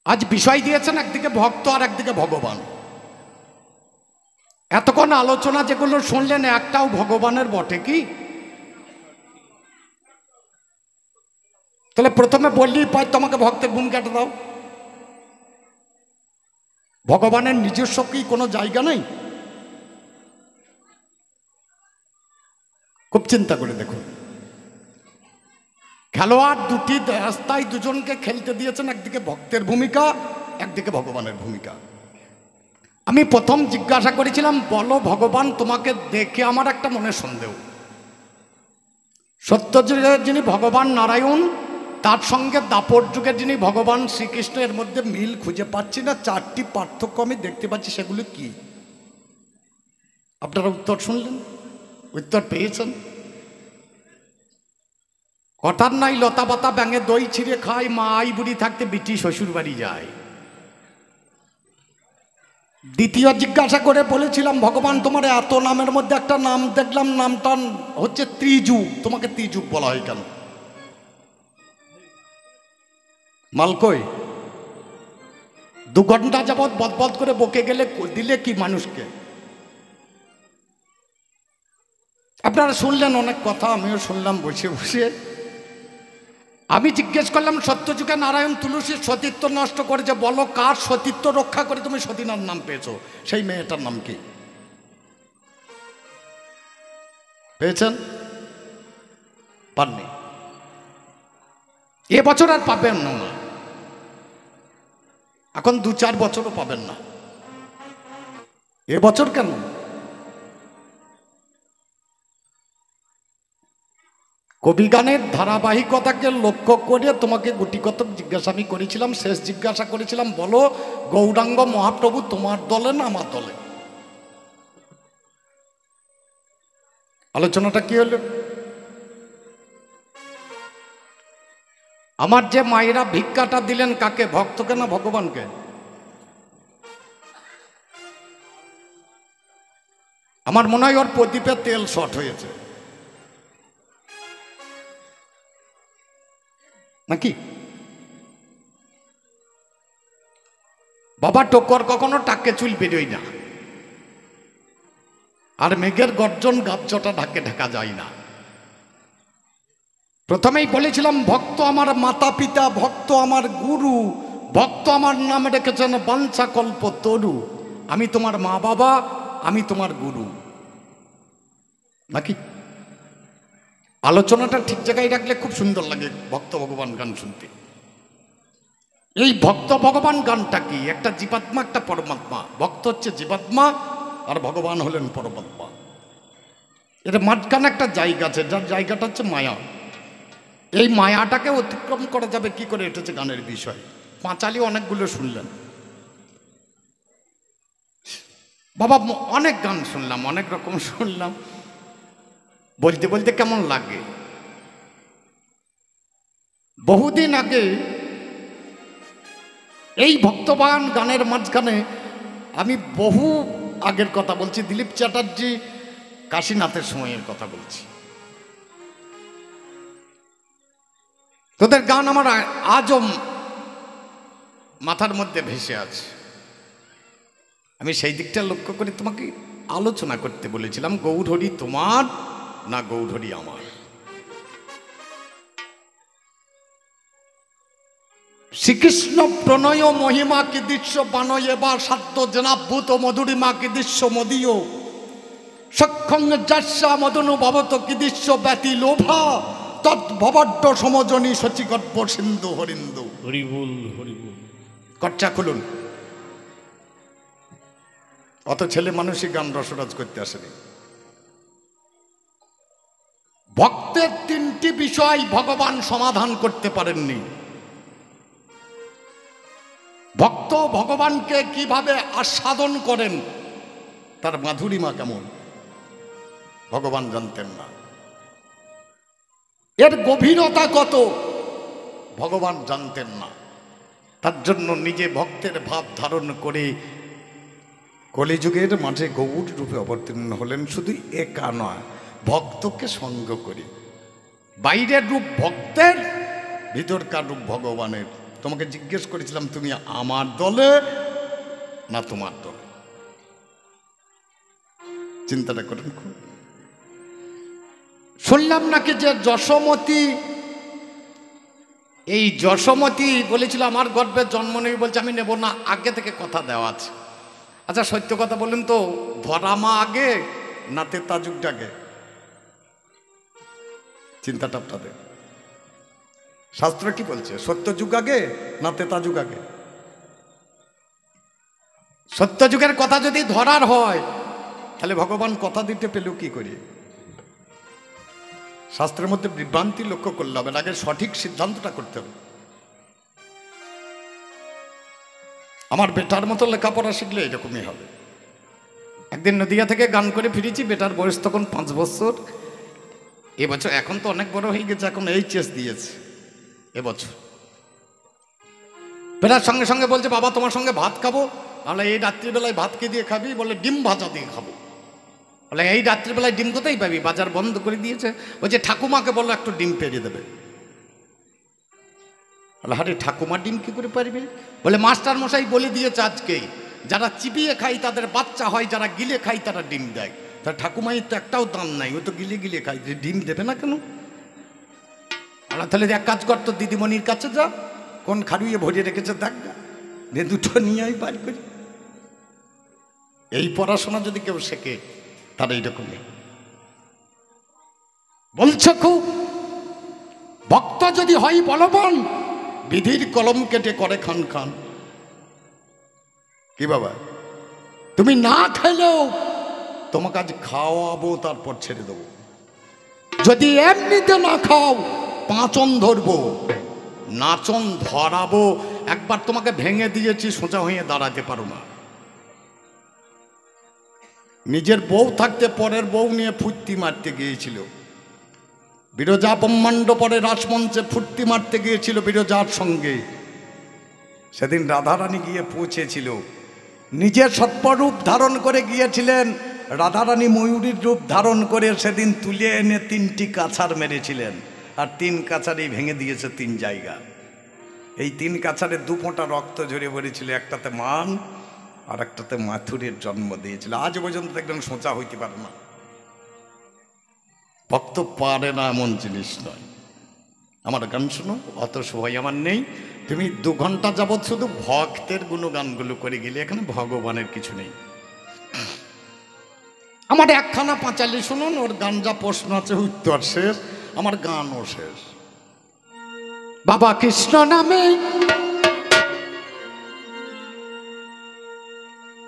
আজ বিষয় দিয়েছেন একদিকে ভক্ত আর একদিকে ভগবান। এতক্ষণ আলোচনা যেগুলো শুনলেন একটাও ভগবানের বটে কি? তাহলে প্রথমে বললি পাই তোমাকে ভক্তের ভূমিকাটা দাও। ভগবানের নিজস্ব কি কোনো জায়গা নেই? খুব চিন্তা করে দেখুন, খেলোয়াড় দুটি রাস্তায় দুজনকে খেলতে দিয়েছেন, একদিকে ভক্তের ভূমিকা, একদিকে ভগবানের ভূমিকা। আমি প্রথম জিজ্ঞাসা করেছিলাম, বলো ভগবান তোমাকে দেখে আমার একটা মনে সন্দেহ, সত্য যুগের যিনি ভগবান নারায়ণ তার সঙ্গে দাপর যুগের যিনি ভগবান শ্রীকৃষ্ণ, এর মধ্যে মিল খুঁজে পাচ্ছি না, চারটি পার্থক্য আমি দেখতে পাচ্ছি, সেগুলো কি? আপনারা উত্তর শুনলেন, উত্তর পেয়েছেন? কথার নাই লতা পাতা ব্যাঙে দই ছিঁড়ে খায়, মা আই বুড়ি থাকতে বিটি শ্বশুর বাড়ি যায়। দ্বিতীয় জিজ্ঞাসা করে বলেছিলাম, ভগবান তোমার এত নামের মধ্যে একটা নাম দেখলাম, নামটা হচ্ছে ত্রিযুগ, তোমাকে ত্রিযুগ বলা হয় কেন? মালকই 2 ঘন্টা যাবৎ বদবদ করে বকে গেলে দিলে কি মানুষকে? আপনারা শুনলেন অনেক কথা, আমিও শুনলাম বসে বসে। আমি জিজ্ঞেস করলাম, সত্যযুগে নারায়ণ তুলসীর সতীত্ব নষ্ট করেছে, বলো কার সতীত্ব রক্ষা করে তুমি সতীনার নাম পেয়েছো? সেই মেয়েটার নাম কি পেয়েছেন? পাননি। এবছর আর পাবেন না, এখন 2-4 বছরও পাবেন না। এবছর কেন? কবিগানের ধারাবাহিকতাকে লক্ষ্য করে তোমাকে গুটিকতক জিজ্ঞাসা আমি করেছিলাম। শেষ জিজ্ঞাসা করেছিলাম, বলো গৌরাঙ্গ মহাপ্রভু তোমার দলে না আমার দলে? আলোচনাটা কি হলো? আমার যে মায়েরা ভিক্ষাটা দিলেন কাকে, ভক্তকে না ভগবানকে? আমার মনে হয় ওর প্রদীপে তেল শর্ট হয়েছে নাকি? বাবা টোকর কখনো টাকে চুল বেরোয় না, আর মেঘের গর্জন গাবজটা ঢাকে ঢাকা যায় না। প্রথমেই বলেছিলাম, ভক্ত আমার মাতা পিতা, ভক্ত আমার গুরু, ভক্ত আমার নাম রেখেছেন বাঞ্ছা কল্প তরু। আমি তোমার মা বাবা, আমি তোমার গুরু, নাকি? আলোচনাটা ঠিক জায়গায় রাখলে খুব সুন্দর লাগে ভক্ত ভগবান গান শুনতে। এই ভক্ত ভগবান গানটা কি? একটা জীবাত্মা, একটা পরমাত্মা। ভক্ত হচ্ছে জীবাত্মা আর ভগবান হলেন পরমাত্মা। এর মাঝখানে একটা জায়গা আছে, যার জায়গাটা হচ্ছে মায়া। এই মায়াটাকে অতিক্রম করা যাবে কি করে, এটা হচ্ছে গানের বিষয়। পাঁচালি অনেকগুলো শুনলেন বাবা, অনেক গান শুনলাম, অনেক রকম শুনলাম। বলতে বলতে কেমন লাগে, বহুদিন আগে এই ভক্তবান গানের মাঝখানে আমি বহু আগের কথা বলছি, দিলীপ চ্যাটার্জি কাশীনাথের সময়ের কথা বলছি। তোদের গান আমার আজও মাথার মধ্যে ভেসে আছে। আমি সেই দিকটা লক্ষ্য করে তোমাকে আলোচনা করতে বলেছিলাম, গৌরহরি তোমার না গৌরহরি আমার। শ্রীকৃষ্ণ প্রণয় মহিমা কি দৃশ্য বানয়, এবার সাধ্য জনাভূত মধুরিমা কি দৃশ্য মদীয়, সক্ষং যাস্যা মদনু ভবত কি দৃশ্য ব্যতি লোভা, তদ্ভবাড্য সমজনী শচিগর্ভ সিন্ধু হরিন্দু। Horrible horrible. কচ্চা খুলুন, অত ছেলে মানুষই গান রসরাজ করতে আসেনি। ভক্তের 3টি বিষয় ভগবান সমাধান করতে পারেননি। ভক্ত ভগবানকে কিভাবে আস্বাদন করেন, তার মাধুরিমা কেমন, ভগবান জানতেন না। এর গভীরতা কত, ভগবান জানতেন না। তার জন্য নিজে ভক্তের ভাব ধারণ করে কলিযুগের মাঝে গৌর রূপে অবতীর্ণ হলেন। শুধু একা নয়, ভক্তকে সঙ্গ করে। বাইরের রূপ ভক্তের, ভিতরকার রূপ ভগবানের। তোমাকে জিজ্ঞেস করেছিলাম তুমি আমার দলে না তোমার দলে। চিন্তাটা করেন। শুনলাম নাকি যে যশোমতী, এই যশোমতী বলেছিল আমার গর্ভে জন্ম নেই, বলছে আমি নেব না, আগে থেকে কথা দেওয়া আছে। আচ্ছা সত্য কথা বলুন তো, ধরা মা আগে না তেতা যুগটা আগে? চিন্তাটা আপনাদের, শাস্ত্র কি বলছে? সত্য যুগ আগে না তেতা যুগ আগে? সত্য যুগের কথা যদি ধরার হয় তাহলে ভগবান কথা দিতে পেল কি করে? শাস্ত্রের মধ্যে বিভ্রান্তি লক্ষ্য করলে হবে, আগে সঠিক সিদ্ধান্তটা করতে হবে। আমার বেটার মতো লেখাপড়া শিখলে এরকমই হবে। একদিন নদিয়া থেকে গান করে ফিরেছি, বেটার বয়স তখন 5 বছর। এবছর এখন তো অনেক বড় হয়ে গেছে, এখন এইচএস দিয়েছে এবছর। বেটার সঙ্গে সঙ্গে বলছে বাবা তোমার সঙ্গে ভাত খাবো। আমরা এই রাত্রিবেলায় ভাত কে দিয়ে খাবি? বলে ডিম ভাজা দিয়ে খাবো। বলে এই রাত্রিবেলায় ডিম কোথায় পাবি? বাজার বন্ধ করে দিয়েছে। ওই যে ঠাকুমাকে বললো একটু ডিম পেরে দেবে। বলে আরে ঠাকুমা ডিম কি করে পারবে? বলে মাস্টার মশাই বলে দিয়েছে আজকেই, যারা চিবিয়ে খাই তাদের বাচ্চা হয়, যারা গিলে খাই তারা ডিম দেয়। তা ঠাকুমাই তো একটাও দান নাই, ও তো গিলে গিলে খাই, ডিম দেবে না কেন? তাহলে এক কাজ কর, তো দিদিমণির কাছে যা, কোন খাড়ুয়ে ভরিয়ে রেখেছে দেখ না, দুটো নিয়ে বার করি। এই পড়াশোনা যদি কেউ শেখে তারা এইরকমই বলছে। খুব ভক্ত যদি হয় বলবান, বিধির কলম কেটে করে খান খান। কি বাবা, তুমি না খেলেও তোমাকে আজ খাওয়াবো, তারপর ছেড়ে দেবো। যদি এমনিতে না খাও, পাঁচন ধরবো, নাচন ধরাবো। একবার তোমাকে ভেঙে দিয়েছি, সোজা হয়ে দাঁড়াতে পারো না। নিজের বউ থাকতে পরের বউ নিয়ে ফুর্তি মারতে গিয়েছিল। বিরজা ব্রহ্মাণ্ড পরে রাসমঞ্চে ফুর্তি মারতে গিয়েছিল বিরজার সঙ্গে। সেদিন রাধারানী গিয়ে পৌঁছেছিল, নিজের সর্পরূপ ধারণ করে গিয়েছিলেন। রাধারানী ময়ূরীর রূপ ধারণ করে সেদিন তুলে এনে 3টি কাছাড় মেরেছিলেন, আর 3 কাছাড়ই ভেঙে দিয়েছে 3 জায়গা। এই 3 কাছাড়ে 2 ফোঁটা রক্ত ঝরে পড়েছিল, একটাতে মান আর একটাতে মাথুরের জন্ম দিয়েছিল। আজ পর্যন্ত দেখবেন সোঁচা হইতে পারে না। ভক্ত পারে না এমন জিনিস নয়। আমার গান শোনো, অত সময় আমার নেই। তুমি 2 ঘন্টা যাবৎ শুধু ভক্তের গুণগানগুলো করে গেলে, এখানে ভগবানের কিছু নেই। আমার একখানা পাঁচালি শুনুন, ওর গান যা প্রশ্ন আছে উত্তর শেষ, আমার গানও শেষ। বাবা কৃষ্ণ নামে,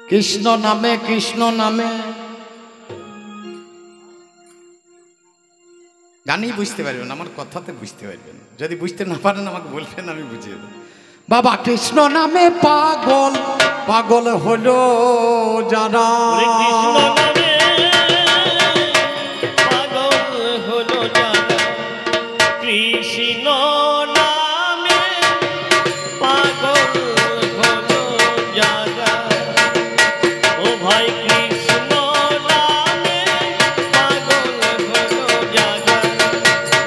কৃষ্ণ নামে, কৃষ্ণ নামে, গানই বুঝতে পারবেন, আমার কথাতে বুঝতে পারবেন। যদি বুঝতে না পারেন আমাকে বলবেন, আমি বুঝিয়ে দেব। বাবা কৃষ্ণ নামে পাগল, পাগল হলো যারা, কৃষ্ণ নামে পাগল হলো যারা, কৃষ্ণ নামে পাগল হলো যারা। ও ভাই কৃষ্ণ নামে পাগল হলো যারা,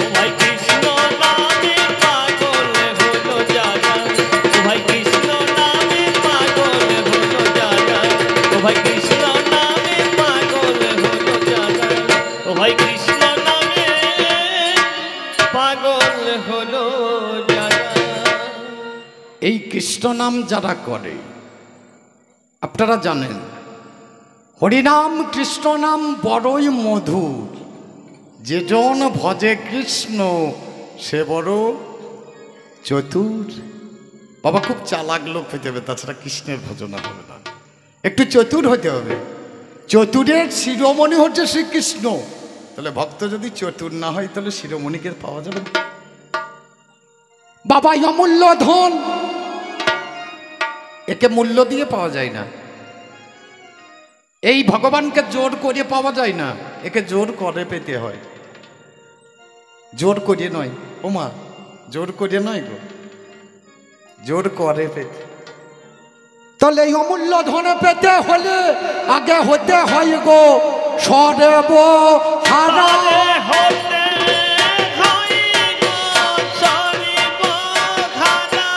ও ভাই কৃষ্ণ নামে পাগল হলো যারা, ও ভাই কৃষ্ণ নামে পাগল হলো যারা, ও ভাই কৃষ্ণ নামে পাগল হলো যারা, ও ভাই কৃষ্ণ নামে পাগল হলো যারা। এই কৃষ্ণ নাম যারা করে, আপনারা জানেন হরিনাম কৃষ্ণ নাম বড়ই মধুর, যেজন ভজে কৃষ্ণ সে বড় চতুর। বাবা খুব চালাক লোক হতে হবে, তাছাড়া কৃষ্ণের ভজনা হবে না। একটু চতুর হতে হবে। চতুরের শিরোমণি হচ্ছে শ্রীকৃষ্ণ। তাহলে ভক্ত যদি চতুর না হয় তাহলে শিরোমণিকে পাওয়া যাবে না। বাবা অমূল্য ধন, একে মূল্য দিয়ে পাওয়া যায় না। এই ভগবানকে জোর করে পাওয়া যায় না, একে জোর করে পেতে হয়। জোর করে নয়, ওমা জোর করে নয় গো, জোর করে পেতে। তাহলে এই অমূল্য ধনে পেতে হলে আগে হতে হয় গো সর্ব হারা। হতে হয় গো সর্বহারা,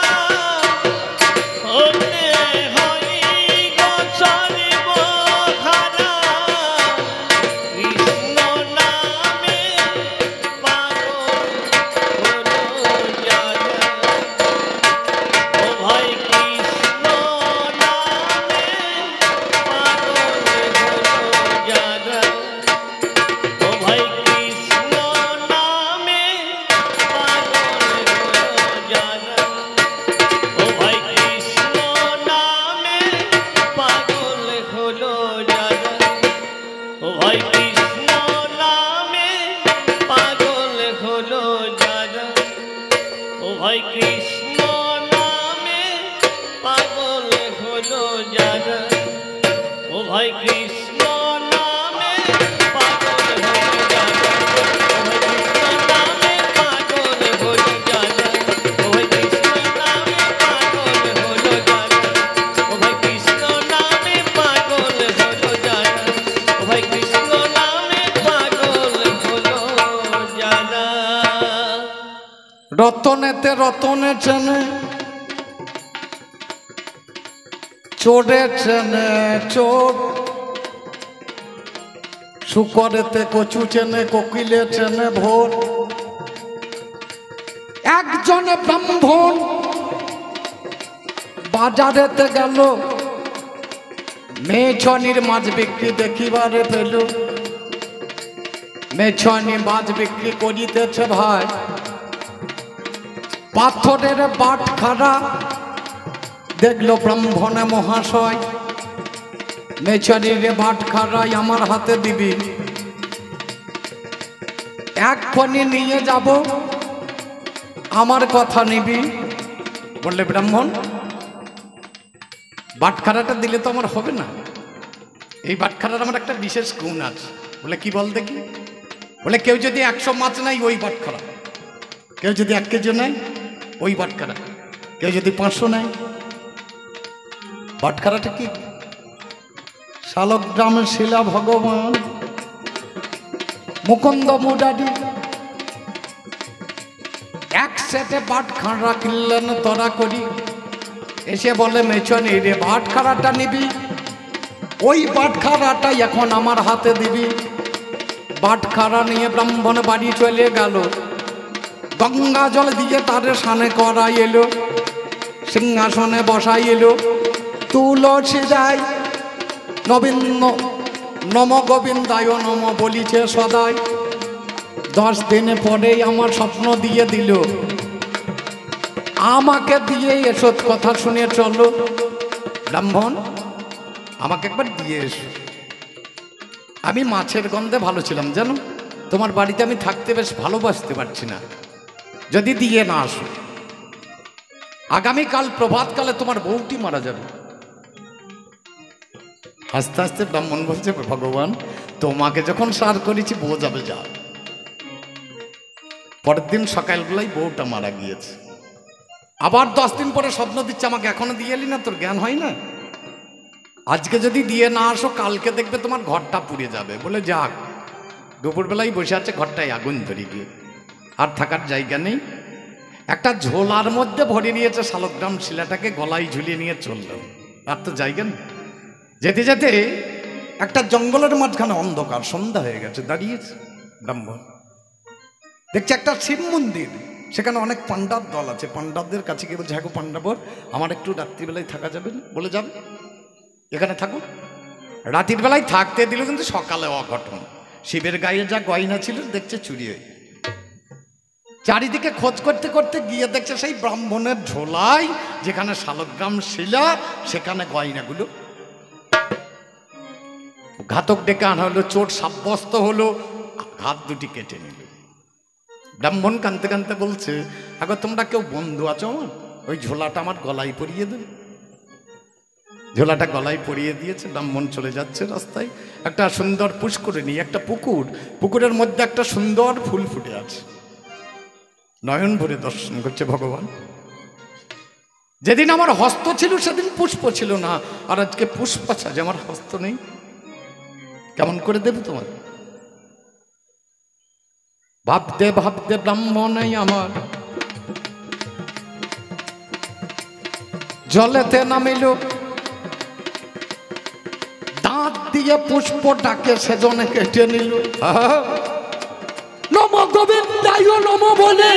ভাই কৃষ্ণ নামে পাগল হলো যারা, ও ভাই কৃষ্ণ নামে পাগল হলো যারা, ও ভাই কৃষ্ণ নামে পাগল হলো যারা, ও ভাই কৃষ্ণ নামে পাগল হলো যারা, ও ভাই কৃষ্ণ নামে পাগল হলো যারা। রতনেতে রতনে চেনে, চোরে চেনে চোর, শুকরেতে কচু চেনে, কোকিলে চেনে ভোর। একজনে ব্রাহ্মণ বাজারেতে গেল, মেছনির মাছ বিক্রি দেখিবারে পেল। মেছনি মাছ বিক্রি করিতেছে ভাই, পাথরের বাট খাড়া দেখলো ব্রাহ্মণে মহাশয়। মেছনির বাট খাড়াই আমার হাতে দিবি, এক্ষণি নিয়ে যাব, আমার কথা নিবি। বললে ব্রাহ্মণ, বাটখারাটা দিলে তো আমার হবে না, এই বাটখারার আমার একটা বিশেষ গুণ আছে। বলে কি বল দেখি? বলে কেউ যদি 100 মাছ নেয় ওই বাটখারা, কেউ যদি 1 কেজি নেয় ওই বাটখারা, কেউ যদি 500 নেয়। বাটখারাটা কি? শালগ্রামের শিলা ভগবান মুকুন্দ মুরারি এক সেটে বাটখারা কিনলেন তরা করি। এসে বলে মেছনি রে, বাটখারাটা নিবি, ওই বাটখারাটাই এখন আমার হাতে দিবি। বাটখারা নিয়ে ব্রাহ্মণ বাড়ি চলে গেল, গঙ্গা জল দিয়ে তার সানে করাই এলো, সিংহাসনে বসাই এলো। তুলসী যায় নবীন নম গোবিন্দায় নম বলিছে সদাই। 10 দিন পরেই আমার স্বপ্ন দিয়ে দিল, আমাকে দিয়ে এসব কথা শুনে চলো। ব্রাহ্মণ, আমাকে একবার দিয়ে এসো, আমি মাছের গন্ধে ভালো ছিলাম জানো, তোমার বাড়িতে আমি থাকতে বেশ ভালোবাসতে পারছি না, যদি দিয়ে না আসো আগামীকাল প্রভাতকালে তোমার বউটি মারা যাবে। আস্তে আস্তে ব্রাহ্মণ বলছে, ভগবান তোমাকে যখন সার করেছি বউ যাবে যা। পরের দিন সকালবেলায় বউটা মারা গিয়েছে। আবার 10 দিন পরে স্বপ্ন দিচ্ছে, আমাকে এখনো দিয়ে এলি না, তোর জ্ঞান হয় না, আজকে যদি দিয়ে না আসো কালকে দেখবে তোমার ঘরটা পুড়ে যাবে। বলে যাক, দুপুরবেলায় বসে আছে, ঘরটায় আগুন ধরে গিয়ে আর থাকার জায়গা নেই। একটা ঝোলার মধ্যে ভরে নিয়েছে শালগ্রাম শিলাটাকে, গলায় ঝুলিয়ে নিয়ে চলল, আর তো জায়গা নেই। যেতে যেতে একটা জঙ্গলের মাঝখানে অন্ধকার, সন্ধ্যা হয়ে গেছে, দাঁড়িয়েছে ব্রাহ্মণ, দেখছে একটা শিব মন্দির, সেখানে অনেক পাণ্ডার দল আছে। পাণ্ডবদের কাছে গিয়ে বলছে, হ্যাঁ গো পাণ্ডবর, আমার একটু রাত্রিবেলায় থাকা যাবে না? বলে যাবে, এখানে থাকো। রাতের বেলায় থাকতে দিল, কিন্তু সকালে অঘটন, শিবের গায়ে যা গয়না ছিল দেখছে চুরি হয়ে। চারিদিকে খোঁজ করতে করতে গিয়ে দেখছে সেই ব্রাহ্মণের ঝোলায় যেখানে শালগ্রাম শিলা, সেখানে গয়নাগুলো। ঘাতক ডেকে আনা হলো, চোর সাব্যস্ত হলো, হাত দুটি কেটে নিল। ব্রাহ্মণ কাঁদতে কাঁদতে বলছে, আগো তোমরা কেউ বন্ধু আছো আমার? ওই ঝোলাটা আমার গলায় পরিয়ে দেবে। ঝোলাটা গলায় পরিয়ে দিয়েছে। ব্রাহ্মণ চলে যাচ্ছে রাস্তায়, একটা সুন্দর পুষ্করিণী, একটা পুকুর, পুকুরের মধ্যে একটা সুন্দর ফুল ফুটে আছে। নয়ন ভরে দর্শন করছে ভগবান। যেদিন আমার হস্ত ছিল সেদিন পুষ্প ছিল না, আর আজকে পুষ্প আছে, যে আমার হস্ত নেই, কেমন করে দেবে তোমার? ভাবতে ভাবতে ব্রাহ্মণই আমার জলেতে নামিল, দাঁত দিয়ে পুষ্পটাকে সেজনে কেটে নিল। নম গোবিন্দায় নম বলে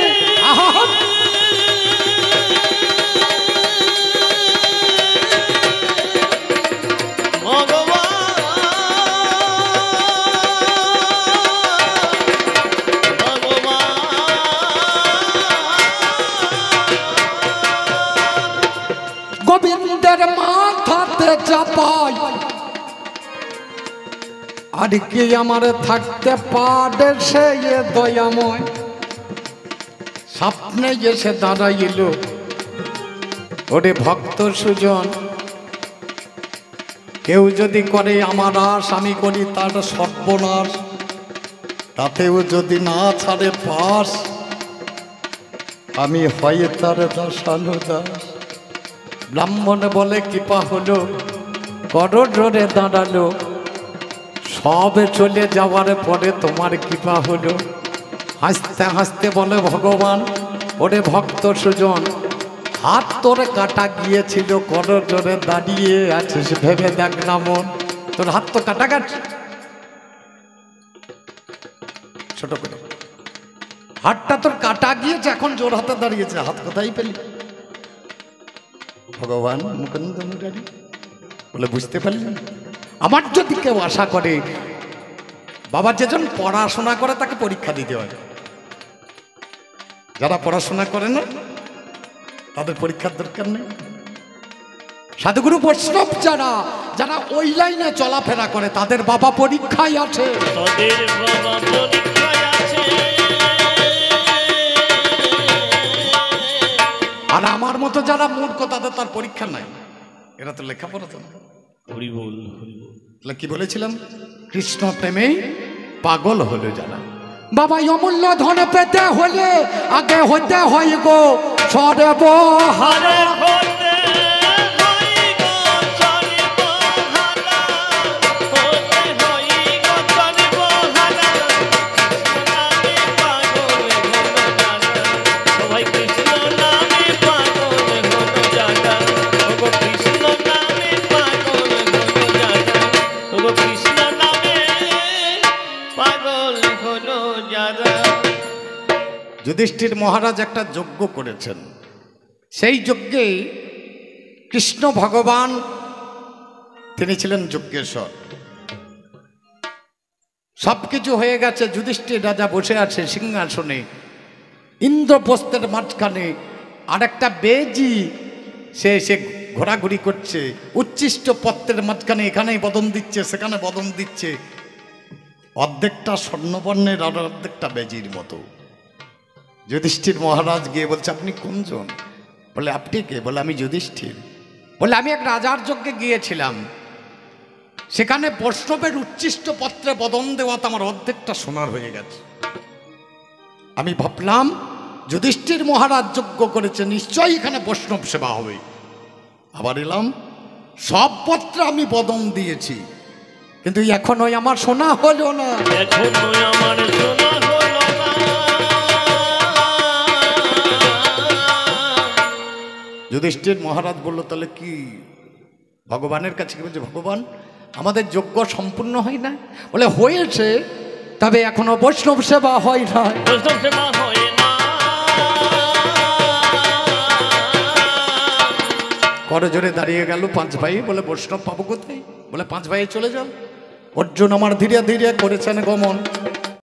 গোবিন্দের মাথাতে চাপাই, আর কি আমার থাকতে পারে সে দয়াময়। স্বপ্নে এসে দাঁড়াইল, ওরে ভক্ত সুজন, কেউ যদি করে আমার আশ, আমি করি তার সর্বনাশ। তাতেও যদি না ছাড়ে পাশ, আমি হয় তার দাসানুদাস। ব্রাহ্মণ বলে কৃপা হলো, করজোড়ে দাঁড়ালো, সবে চলে যাওয়ার পরে তোমার কৃপা হলো। হাসতে হাসতে বলে ভগবান, ওরে ভক্ত সুজন, হাত তোর কাটা গিয়েছিল, করজোড়ে দাঁড়িয়ে আছিস ভেবে দেখ না মন, তোর হাত তো কাটা গেছে। ছোট করে, হাতটা তোর কাটা গিয়েছে, এখন জোর হাতে দাঁড়িয়েছে, হাত কোথায় পেলি? ভগবান মুকুন্দ মুরারি বলে বুঝতে পারলেন। আমার যদি কেউ আশা করে, বাবা যেজন পড়াশোনা করে তাকে পরীক্ষা দিতে হয়, যারা পড়াশোনা করে না তাদের পরীক্ষার দরকার নেই। সাধুগুরু বৈষ্ণব যারা যারা ওই লাইনে চলাফেরা করে তাদের বাবা পরীক্ষায় আছে, তাদের বাবা পরীক্ষায় আছে। আর আমার মতো যারা মূর্খ তাদের তার পরীক্ষা নাই, এরা তো লেখাপড়া জানে না। হরি বল, হরি বল। তাহলে কি বলেছিলাম? কৃষ্ণ প্রেমে পাগল হলো যারা। বাবা অমূল্য ধন পেতে হলে আগে হতে হয় গো সর্বহারা। হরে হতে হই গো সর্বহারা, হতে হই গো সর্বহারা। কৃষ্ণ নামে পাগল হলো যারা, সবাই কৃষ্ণ নামে পাগল হলো যারা। ওগো কৃষ্ণ নামে পাগল হলো যারা। যুধিষ্ঠির মহারাজ একটা যজ্ঞ করেছেন, সেই যজ্ঞে কৃষ্ণ ভগবান তিনি ছিলেন যজ্ঞেশ্বর। সবকিছু হয়ে গেছে, যুধিষ্ঠির রাজা বসে আছে সিংহাসনে, ইন্দ্রপ্রস্থের মাঝখানে আরেকটা বেজি সে এসে ঘোরাঘুরি করছে, উচ্ছিষ্ট পত্রের মাঝখানে এখানেই বদন দিচ্ছে, সেখানে বদন দিচ্ছে, অর্ধেকটা স্বর্ণবর্ণের আর অর্ধেকটা বেজির মতো। যুধিষ্ঠির মহারাজ গিয়ে বলছে, আপনি কোনজন? বলে, আপনি কে? বলে, আমি যুধিষ্ঠির। বলে, আমি এক রাজার যজ্ঞে গিয়েছিলাম, সেখানে বৈষ্ণবের উচ্ছিষ্ট পত্রে বদন দেওয়াতে আমার অর্ধেকটা সোনার হয়ে গেছে। আমি ভাবলাম যুধিষ্ঠির মহারাজ যজ্ঞ করেছে, নিশ্চয়ই এখানে বৈষ্ণব সেবা হবে। আবার এলাম, সব পত্রে আমি বদন দিয়েছি, কিন্তু এখনোই আমার সোনা হলো না। এখনো আমার সোনা হলো না। যুধিষ্ঠির মহারাজ বলল, তাহলে কি? ভগবানের কাছে কি বলছে? ভগবান, আমাদের যজ্ঞ সম্পূর্ণ হয় না। বলে, হয়েছে, তবে এখনো বৈষ্ণব সেবা হয় না। বৈষ্ণব সেবা হয় না। করজোড়ে দাঁড়িয়ে গেল পাঁচ ভাই, বলে, বৈষ্ণব পাবো কোথায়? বলে, পাঁচ ভাই চলে যাও। অর্জুন আমার ধীরে ধীরে করেছেন গমন,